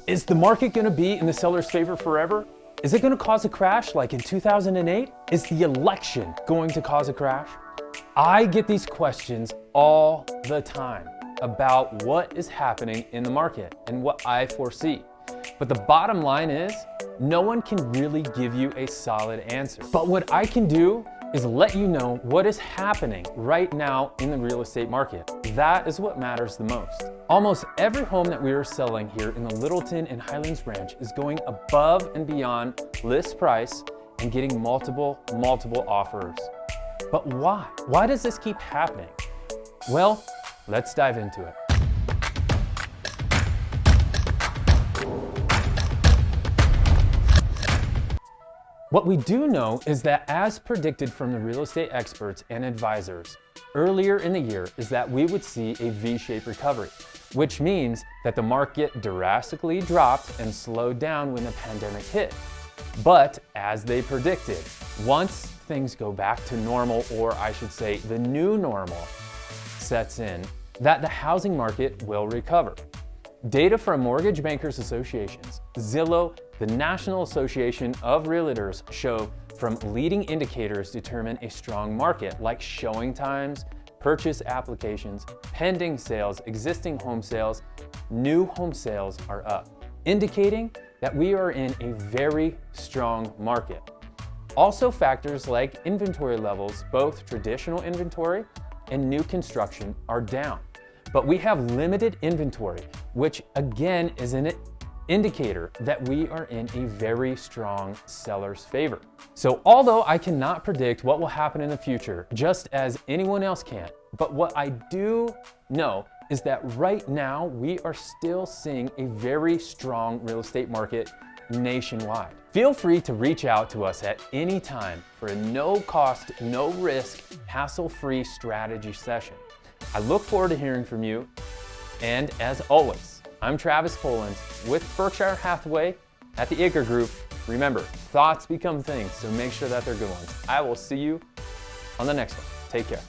Is the market going to be in the seller's favor forever? Is it going to cause a crash like in 2008? Is the election going to cause a crash? I get these questions all the time about what is happening in the market and what I foresee. But the bottom line is, no one can really give you a solid answer. But what I can do is let you know what is happening right now in the real estate market. That is what matters the most. Almost every home that we are selling here in the Littleton and Highlands branch is going above and beyond list price and getting multiple offers. But why? Why does this keep happening? Well, let's dive into it. What we do know is that, as predicted from the real estate experts and advisors earlier in the year, is that we would see a V-shaped recovery, which means that the market drastically dropped and slowed down when the pandemic hit. But as they predicted, once things go back to normal, or I should say the new normal sets in, that the housing market will recover. Data from Mortgage Bankers Associations, Zillow, the National Association of Realtors show from leading indicators determine a strong market like showing times, purchase applications, pending sales, existing home sales, new home sales are up, indicating that we are in a very strong market. Also, factors like inventory levels, both traditional inventory and new construction, are down. But we have limited inventory, which again is an indicator that we are in a very strong seller's favor. So although I cannot predict what will happen in the future, just as anyone else can, but what I do know is that right now we are still seeing a very strong real estate market nationwide. Feel free to reach out to us at any time for a no cost, no risk, hassle-free strategy session. I look forward to hearing from you. And as always, I'm Travis Poland with Berkshire Hathaway at the Igor Group. Remember, thoughts become things, so make sure that they're good ones. I will see you on the next one. Take care.